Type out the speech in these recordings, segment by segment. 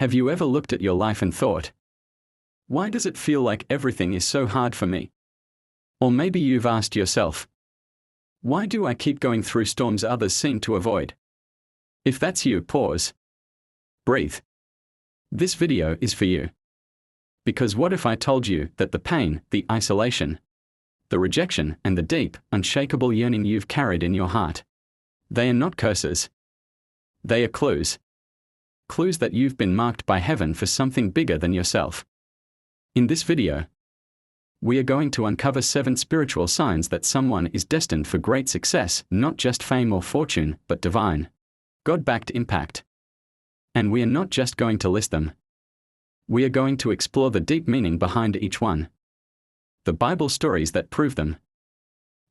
Have you ever looked at your life and thought, why does it feel like everything is so hard for me? Or maybe you've asked yourself, why do I keep going through storms others seem to avoid? If that's you, pause. Breathe. This video is for you. Because what if I told you that the pain, the isolation, the rejection, and the deep, unshakable yearning you've carried in your heart, they are not curses. They are clues. Clues that you've been marked by heaven for something bigger than yourself. In this video, we are going to uncover 7 spiritual signs that someone is destined for great success, not just fame or fortune, but divine, God-backed impact. And we are not just going to list them. We are going to explore the deep meaning behind each one, the Bible stories that prove them,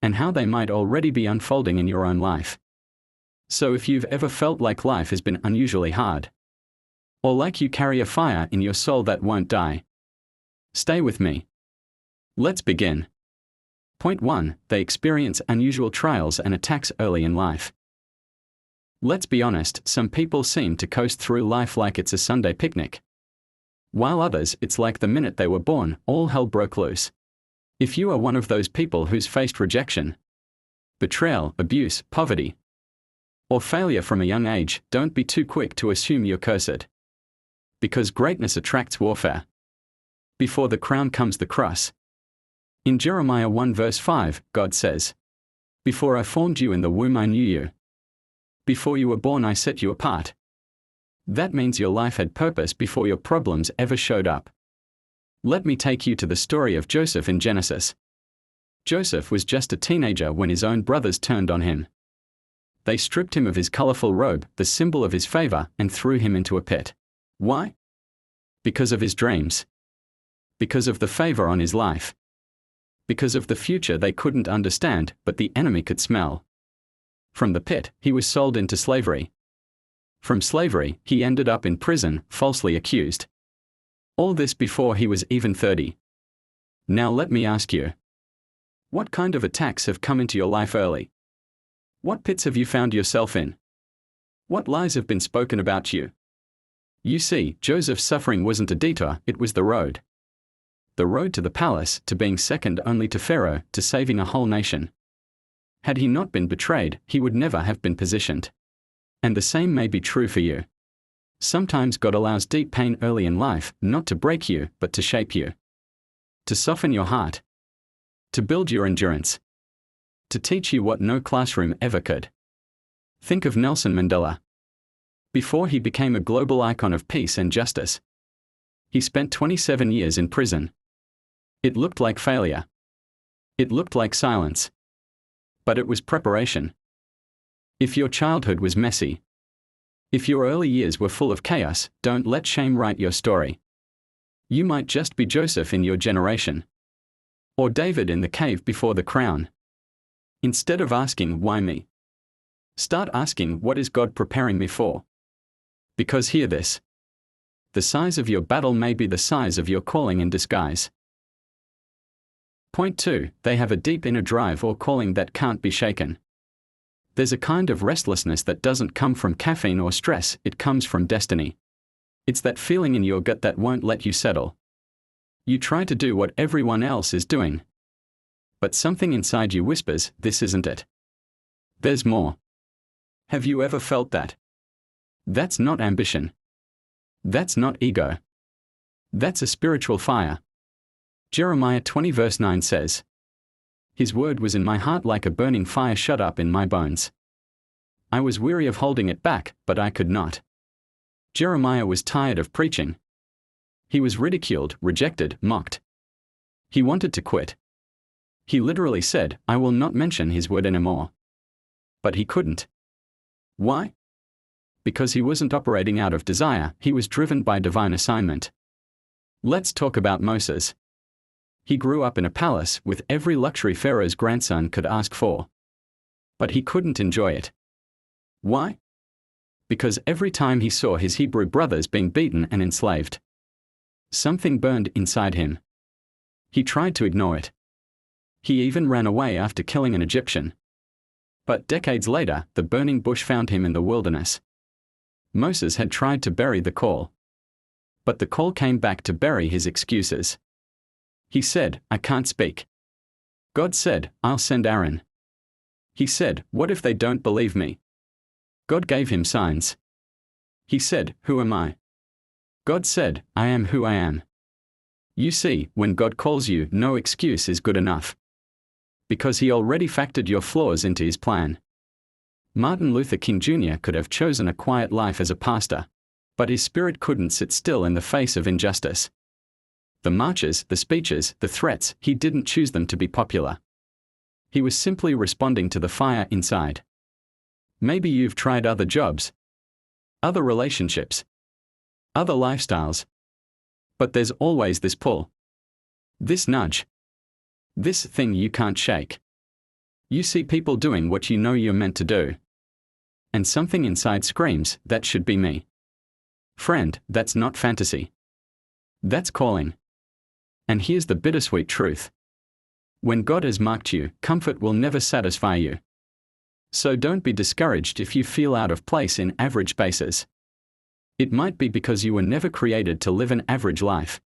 and how they might already be unfolding in your own life. So if you've ever felt like life has been unusually hard, or like you carry a fire in your soul that won't die, stay with me. Let's begin. Point 1. They experience unusual trials and attacks early in life. Let's be honest, some people seem to coast through life like it's a Sunday picnic, while others, it's like the minute they were born, all hell broke loose. If you are one of those people who's faced rejection, betrayal, abuse, poverty, or failure from a young age, don't be too quick to assume you're cursed. Because greatness attracts warfare. Before the crown comes the cross. In Jeremiah 1 verse 5, God says, "Before I formed you in the womb I knew you. Before you were born I set you apart." That means your life had purpose before your problems ever showed up. Let me take you to the story of Joseph in Genesis. Joseph was just a teenager when his own brothers turned on him. They stripped him of his colorful robe, the symbol of his favor, and threw him into a pit. Why? Because of his dreams. Because of the favor on his life. Because of the future they couldn't understand, but the enemy could smell. From the pit, he was sold into slavery. From slavery, he ended up in prison, falsely accused. All this before he was even 30. Now let me ask you, what kind of attacks have come into your life early? What pits have you found yourself in? What lies have been spoken about you? You see, Joseph's suffering wasn't a detour, it was the road. The road to the palace, to being second only to Pharaoh, to saving a whole nation. Had he not been betrayed, he would never have been positioned. And the same may be true for you. Sometimes God allows deep pain early in life, not to break you, but to shape you. To soften your heart. To build your endurance. To teach you what no classroom ever could. Think of Nelson Mandela. Before he became a global icon of peace and justice, he spent 27 years in prison. It looked like failure. It looked like silence. But it was preparation. If your childhood was messy, if your early years were full of chaos, don't let shame write your story. You might just be Joseph in your generation. Or David in the cave before the crown. Instead of asking, why me? Start asking, what is God preparing me for? Because hear this. The size of your battle may be the size of your calling in disguise. Point 2. They have a deep inner drive or calling that can't be shaken. There's a kind of restlessness that doesn't come from caffeine or stress, it comes from destiny. It's that feeling in your gut that won't let you settle. You try to do what everyone else is doing. But something inside you whispers, this isn't it. There's more. Have you ever felt that? That's not ambition. That's not ego. That's a spiritual fire. Jeremiah 20 verse 9 says, "His word was in my heart like a burning fire shut up in my bones. I was weary of holding it back, but I could not." Jeremiah was tired of preaching. He was ridiculed, rejected, mocked. He wanted to quit. He literally said, "I will not mention his word anymore." But he couldn't. Why? Because he wasn't operating out of desire, he was driven by divine assignment. Let's talk about Moses. He grew up in a palace with every luxury Pharaoh's grandson could ask for. But he couldn't enjoy it. Why? Because every time he saw his Hebrew brothers being beaten and enslaved, something burned inside him. He tried to ignore it. He even ran away after killing an Egyptian. But decades later, the burning bush found him in the wilderness. Moses had tried to bury the call. But the call came back to bury his excuses. He said, I can't speak. God said, I'll send Aaron. He said, what if they don't believe me? God gave him signs. He said, who am I? God said, I am who I am. You see, when God calls you, no excuse is good enough. Because he already factored your flaws into his plan. Martin Luther King Jr. could have chosen a quiet life as a pastor. But his spirit couldn't sit still in the face of injustice. The marches, the speeches, the threats, he didn't choose them to be popular. He was simply responding to the fire inside. Maybe you've tried other jobs, other relationships, other lifestyles. But there's always this pull. This nudge. This thing you can't shake. You see people doing what you know you're meant to do. And something inside screams, that should be me. Friend, that's not fantasy. That's calling. And here's the bittersweet truth. When God has marked you, comfort will never satisfy you. So don't be discouraged if you feel out of place in average spaces. It might be because you were never created to live an average life.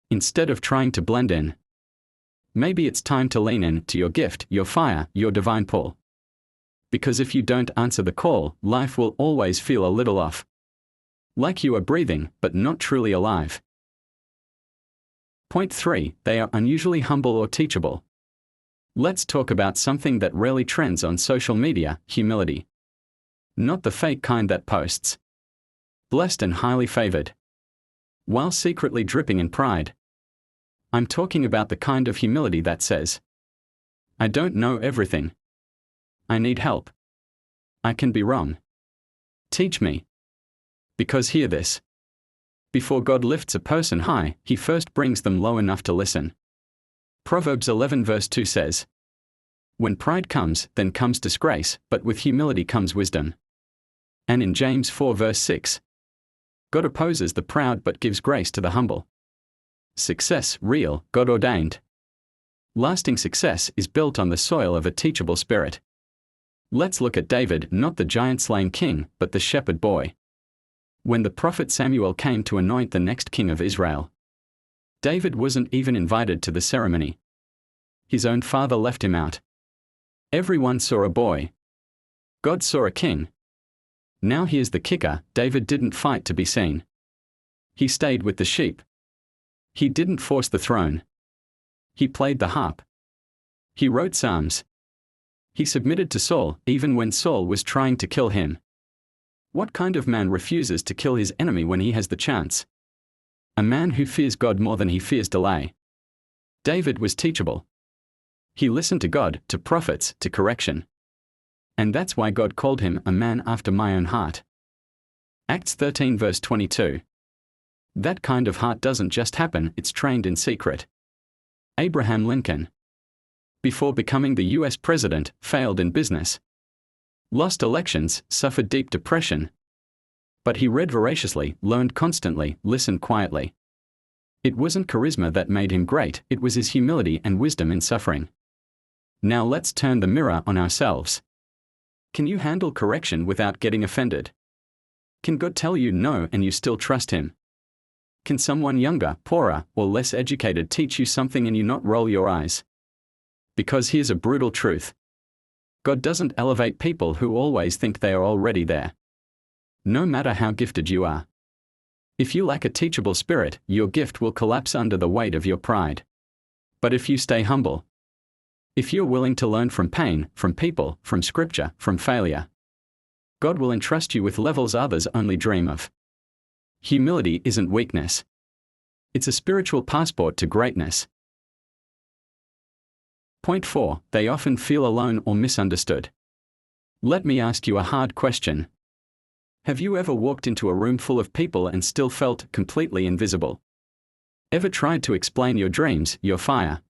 Instead of trying to blend in, maybe it's time to lean in to your gift, your fire, your divine pull. Because if you don't answer the call, life will always feel a little off. Like you are breathing, but not truly alive. Point 3. They are unusually humble or teachable. Let's talk about something that rarely trends on social media, humility. Not the fake kind that posts. Blessed and highly favored. While secretly dripping in pride. I'm talking about the kind of humility that says, I don't know everything. I need help. I can be wrong. Teach me. Because hear this. Before God lifts a person high, he first brings them low enough to listen. Proverbs 11 verse 2 says, when pride comes, then comes disgrace, but with humility comes wisdom. And in James 4 verse 6, God opposes the proud but gives grace to the humble. Success, real, God ordained. Lasting success is built on the soil of a teachable spirit. Let's look at David, not the giant-slain king, but the shepherd boy. When the prophet Samuel came to anoint the next king of Israel, David wasn't even invited to the ceremony. His own father left him out. Everyone saw a boy. God saw a king. Now here's the kicker, David didn't fight to be seen. He stayed with the sheep. He didn't force the throne. He played the harp. He wrote psalms. He submitted to Saul, even when Saul was trying to kill him. What kind of man refuses to kill his enemy when he has the chance? A man who fears God more than he fears delay. David was teachable. He listened to God, to prophets, to correction. And that's why God called him a man after my own heart. Acts 13 verse 22. That kind of heart doesn't just happen, it's trained in secret. Abraham Lincoln, before becoming the US president, failed in business. Lost elections, suffered deep depression. But he read voraciously, learned constantly, listened quietly. It wasn't charisma that made him great, it was his humility and wisdom in suffering. Now let's turn the mirror on ourselves. Can you handle correction without getting offended? Can God tell you no and you still trust him? Can someone younger, poorer, or less educated teach you something and you not roll your eyes? Because here's a brutal truth. God doesn't elevate people who always think they are already there. No matter how gifted you are. If you lack a teachable spirit, your gift will collapse under the weight of your pride. But if you stay humble, if you're willing to learn from pain, from people, from scripture, from failure, God will entrust you with levels others only dream of. Humility isn't weakness. It's a spiritual passport to greatness. Point 4. They often feel alone or misunderstood. Let me ask you a hard question. Have you ever walked into a room full of people and still felt completely invisible? Ever tried to explain your dreams, your fire,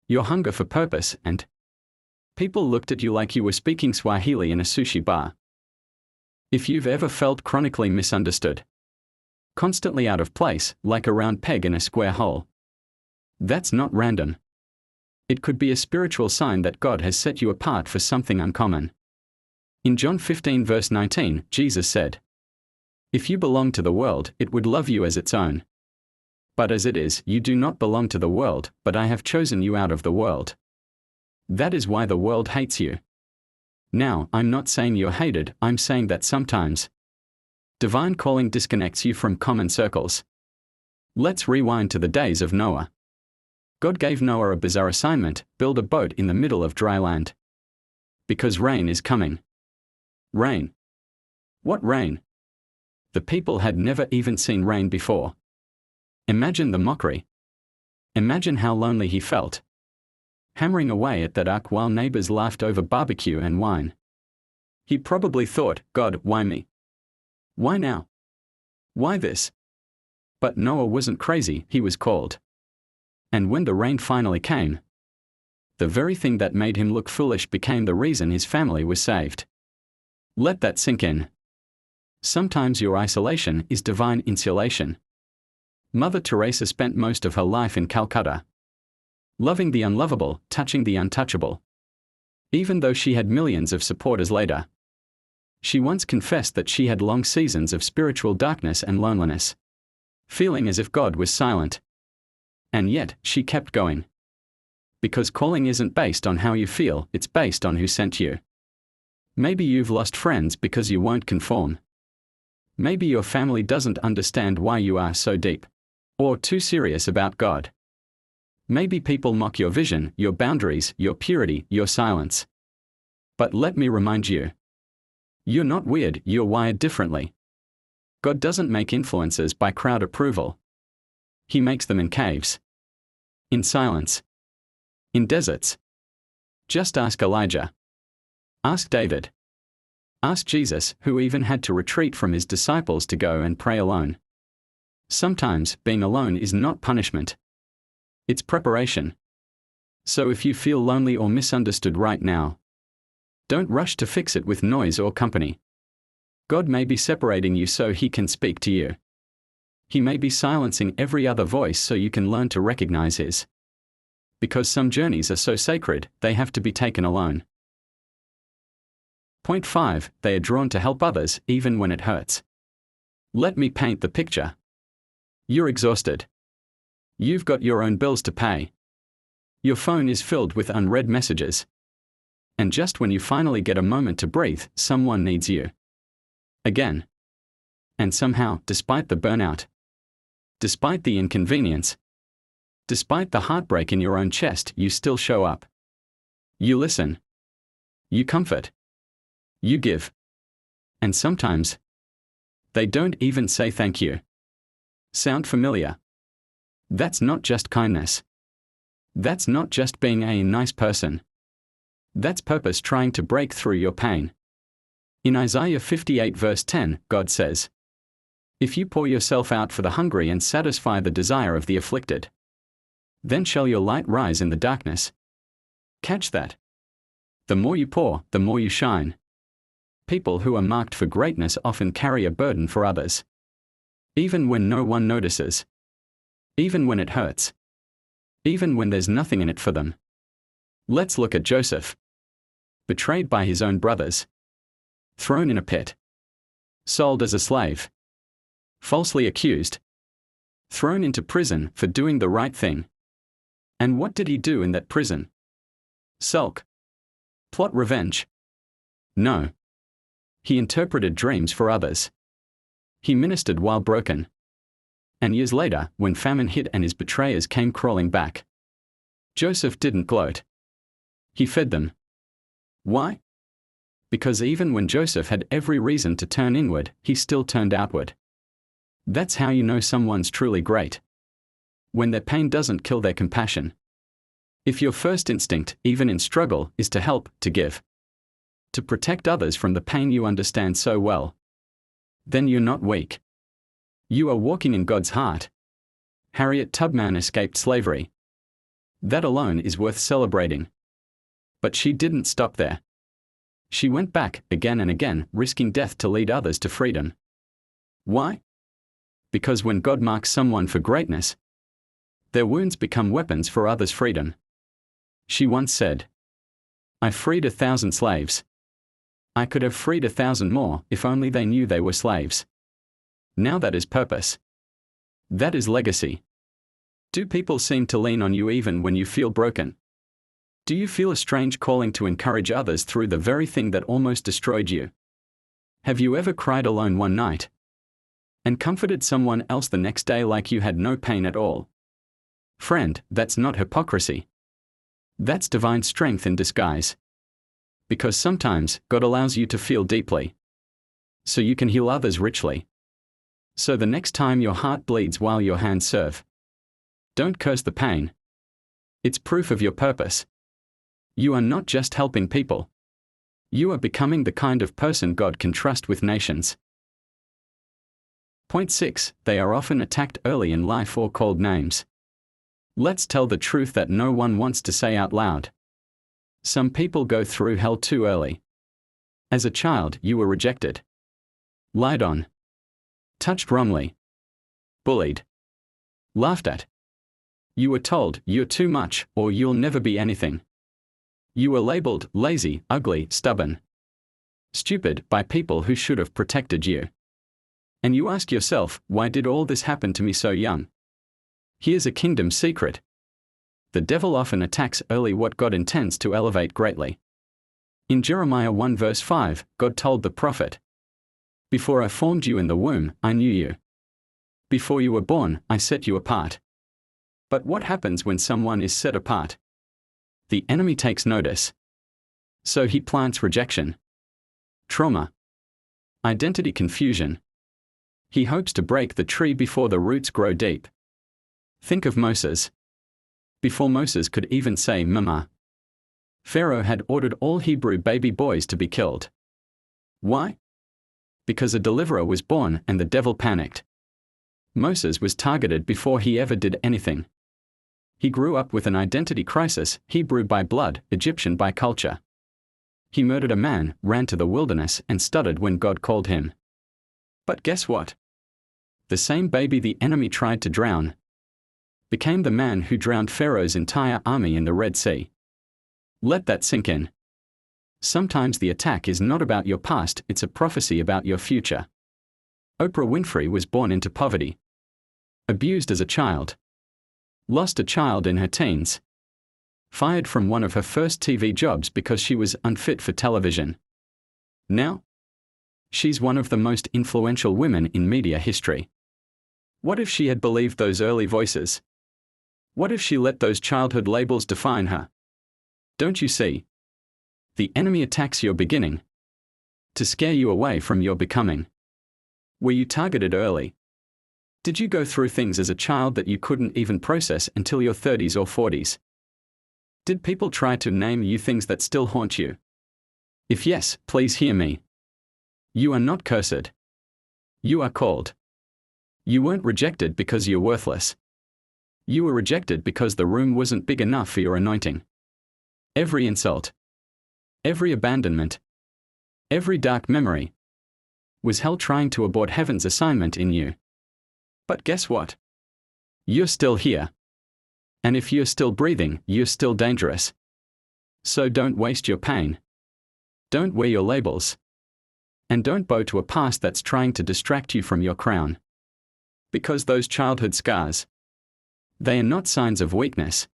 your hunger for purpose, and people looked at you like you were speaking Swahili in a sushi bar? If you've ever felt chronically misunderstood, constantly out of place, like a round peg in a square hole, that's not random. It could be a spiritual sign that God has set you apart for something uncommon. In John 15 verse 19, Jesus said, If you belong to the world, it would love you as its own. But as it is, you do not belong to the world, but I have chosen you out of the world. That is why the world hates you. Now, I'm not saying you're hated, I'm saying that sometimes divine calling disconnects you from common circles. Let's rewind to the days of Noah. God gave Noah a bizarre assignment: build a boat in the middle of dry land. Because rain is coming. Rain. What rain? The people had never even seen rain before. Imagine the mockery. Imagine how lonely he felt, hammering away at that ark while neighbors laughed over barbecue and wine. He probably thought, God, why me? Why now? Why this? But Noah wasn't crazy, he was called. And when the rain finally came, the very thing that made him look foolish became the reason his family was saved. Let that sink in. Sometimes your isolation is divine insulation. Mother Teresa spent most of her life in Calcutta, loving the unlovable, touching the untouchable. Even though she had millions of supporters later, she once confessed that she had long seasons of spiritual darkness and loneliness, feeling as if God was silent. And yet, she kept going. Because calling isn't based on how you feel, it's based on who sent you. Maybe you've lost friends because you won't conform. Maybe your family doesn't understand why you are so deep or too serious about God. Maybe people mock your vision, your boundaries, your purity, your silence. But let me remind you, you're not weird, you're wired differently. God doesn't make influencers by crowd approval. He makes them in caves, in silence, in deserts. Just ask Elijah. Ask David. Ask Jesus, who even had to retreat from his disciples to go and pray alone. Sometimes, being alone is not punishment. It's preparation. So if you feel lonely or misunderstood right now, don't rush to fix it with noise or company. God may be separating you so he can speak to you. He may be silencing every other voice so you can learn to recognize his. Because some journeys are so sacred, they have to be taken alone. Point 5. They are drawn to help others, even when it hurts. Let me paint the picture. You're exhausted. You've got your own bills to pay. Your phone is filled with unread messages. And just when you finally get a moment to breathe, someone needs you. Again. And somehow, despite the burnout, despite the inconvenience, despite the heartbreak in your own chest, you still show up. You listen. You comfort. You give. And sometimes, they don't even say thank you. Sound familiar? That's not just kindness. That's not just being a nice person. That's purpose trying to break through your pain. In Isaiah 58 verse 10, God says, "If you pour yourself out for the hungry and satisfy the desire of the afflicted, then shall your light rise in the darkness." Catch that. The more you pour, the more you shine. People who are marked for greatness often carry a burden for others. Even when no one notices. Even when it hurts. Even when there's nothing in it for them. Let's look at Joseph. Betrayed by his own brothers. Thrown in a pit. Sold as a slave. Falsely accused. Thrown into prison for doing the right thing. And what did he do in that prison? Sulk. Plot revenge? No. He interpreted dreams for others. He ministered while broken. And years later, when famine hit and his betrayers came crawling back, Joseph didn't gloat. He fed them. Why? Because even when Joseph had every reason to turn inward, he still turned outward. That's how you know someone's truly great. When their pain doesn't kill their compassion. If your first instinct, even in struggle, is to help, to give, to protect others from the pain you understand so well, then you're not weak. You are walking in God's heart. Harriet Tubman escaped slavery. That alone is worth celebrating. But she didn't stop there. She went back, again and again, risking death to lead others to freedom. Why? Because when God marks someone for greatness, their wounds become weapons for others' freedom. She once said, "I freed 1,000 slaves. I could have freed 1,000 more if only they knew they were slaves." Now that is purpose. That is legacy. Do people seem to lean on you even when you feel broken? Do you feel a strange calling to encourage others through the very thing that almost destroyed you? Have you ever cried alone one night and comforted someone else the next day like you had no pain at all? Friend, that's not hypocrisy. That's divine strength in disguise. Because sometimes God allows you to feel deeply, so you can heal others richly. So the next time your heart bleeds while your hands serve, don't curse the pain. It's proof of your purpose. You are not just helping people. You are becoming the kind of person God can trust with nations. Point 6. They are often attacked early in life or called names. Let's tell the truth that no one wants to say out loud. Some people go through hell too early. As a child, you were rejected, lied on, touched wrongly, bullied, laughed at. You were told, you're too much, or you'll never be anything. You were labeled lazy, ugly, stubborn, stupid by people who should have protected you. And you ask yourself, why did all this happen to me so young? Here's a kingdom secret. The devil often attacks early what God intends to elevate greatly. In Jeremiah 1 verse 5, God told the prophet, "Before I formed you in the womb, I knew you. Before you were born, I set you apart." But what happens when someone is set apart? The enemy takes notice. So he plants rejection, trauma, identity confusion. He hopes to break the tree before the roots grow deep. Think of Moses. Before Moses could even say Mama, Pharaoh had ordered all Hebrew baby boys to be killed. Why? Because a deliverer was born and the devil panicked. Moses was targeted before he ever did anything. He grew up with an identity crisis, Hebrew by blood, Egyptian by culture. He murdered a man, ran to the wilderness, and stuttered when God called him. But guess what? The same baby the enemy tried to drown became the man who drowned Pharaoh's entire army in the Red Sea. Let that sink in. Sometimes the attack is not about your past, it's a prophecy about your future. Oprah Winfrey was born into poverty, abused as a child, lost a child in her teens, fired from one of her first TV jobs because she was unfit for television. Now, she's one of the most influential women in media history. What if she had believed those early voices? What if she let those childhood labels define her? Don't you see? The enemy attacks your beginning to scare you away from your becoming. Were you targeted early? Did you go through things as a child that you couldn't even process until your 30s or 40s? Did people try to name you things that still haunt you? If yes, please hear me. You are not cursed. You are called. You weren't rejected because you're worthless. You were rejected because the room wasn't big enough for your anointing. Every insult, every abandonment, every dark memory was hell trying to abort heaven's assignment in you. But guess what? You're still here. And if you're still breathing, you're still dangerous. So don't waste your pain. Don't wear your labels. And don't bow to a past that's trying to distract you from your crown. Because those childhood scars, they are not signs of weakness.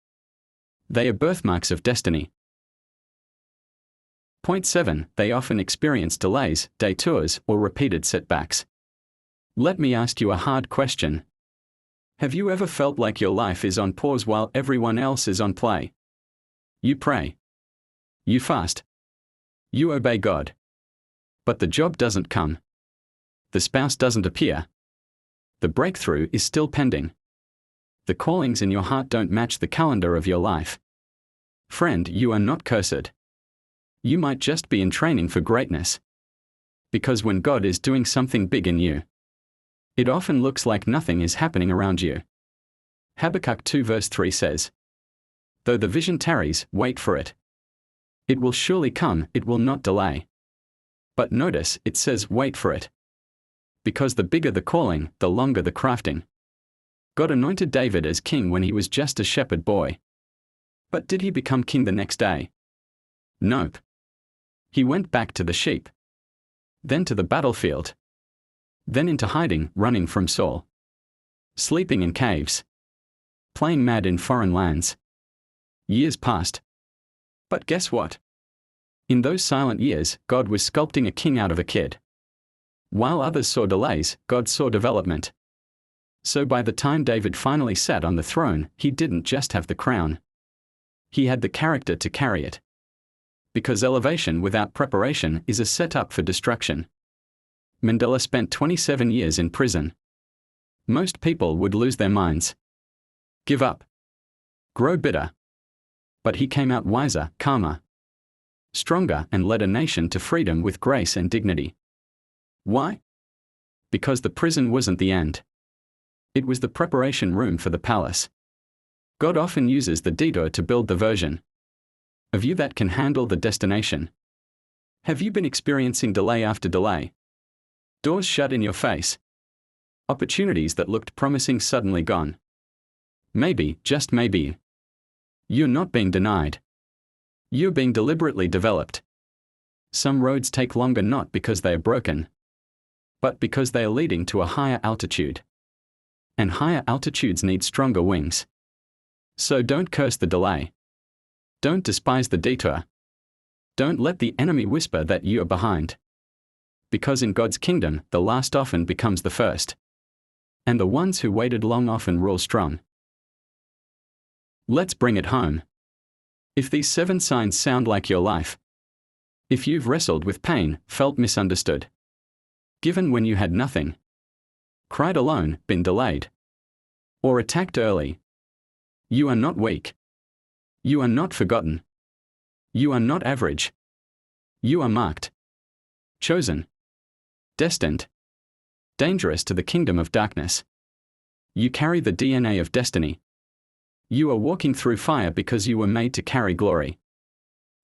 They are birthmarks of destiny. Point 7. They often experience delays, detours, or repeated setbacks. Let me ask you a hard question. Have you ever felt like your life is on pause while everyone else is on play? You pray. You fast. You obey God. But the job doesn't come. The spouse doesn't appear. The breakthrough is still pending. The callings in your heart don't match the calendar of your life. Friend, you are not cursed. You might just be in training for greatness. Because when God is doing something big in you, it often looks like nothing is happening around you. Habakkuk 2 verse 3 says, "Though the vision tarries, wait for it. It will surely come, it will not delay." But notice, it says wait for it. Because the bigger the calling, the longer the crafting. God anointed David as king when he was just a shepherd boy. But did he become king the next day? Nope. He went back to the sheep. Then to the battlefield. Then into hiding, running from Saul. Sleeping in caves. Playing mad in foreign lands. Years passed. But guess what? In those silent years, God was sculpting a king out of a kid. While others saw delays, God saw development. So by the time David finally sat on the throne, he didn't just have the crown. He had the character to carry it. Because elevation without preparation is a setup for destruction. Mandela spent 27 years in prison. Most people would lose their minds. Give up. Grow bitter. But he came out wiser, calmer, stronger, and led a nation to freedom with grace and dignity. Why? Because the prison wasn't the end. It was the preparation room for the palace. God often uses the detour to build the version of you that can handle the destination. Have you been experiencing delay after delay? Doors shut in your face. Opportunities that looked promising suddenly gone. Maybe, just maybe, you're not being denied. You're being deliberately developed. Some roads take longer not because they are broken, but because they are leading to a higher altitude. And higher altitudes need stronger wings. So don't curse the delay. Don't despise the detour. Don't let the enemy whisper that you are behind. Because in God's kingdom, the last often becomes the first. And the ones who waited long often rule strong. Let's bring it home. If these 7 signs sound like your life, if you've wrestled with pain, felt misunderstood, given when you had nothing, cried alone, been delayed, or attacked early, you are not weak. You are not forgotten. You are not average. You are marked, chosen, destined, dangerous to the kingdom of darkness. You carry the DNA of destiny. You are walking through fire because you were made to carry glory.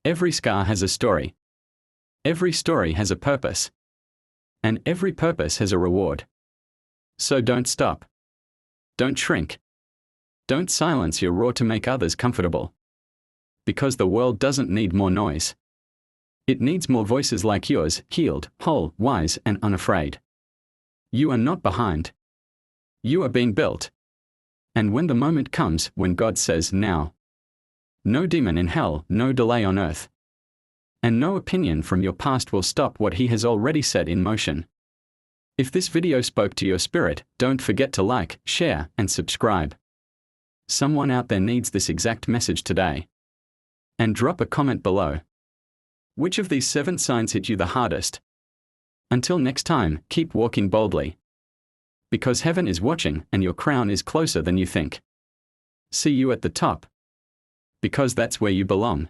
Every scar has a story. Every story has a purpose. And every purpose has a reward. So don't stop. Don't shrink. Don't silence your roar to make others comfortable. Because the world doesn't need more noise. It needs more voices like yours, healed, whole, wise, and unafraid. You are not behind. You are being built. And when the moment comes, when God says, now, no demon in hell, no delay on earth, and no opinion from your past will stop what He has already set in motion. If this video spoke to your spirit, don't forget to like, share, and subscribe. Someone out there needs this exact message today. And drop a comment below. Which of these 7 signs hit you the hardest? Until next time, keep walking boldly. Because heaven is watching and your crown is closer than you think. See you at the top. Because that's where you belong.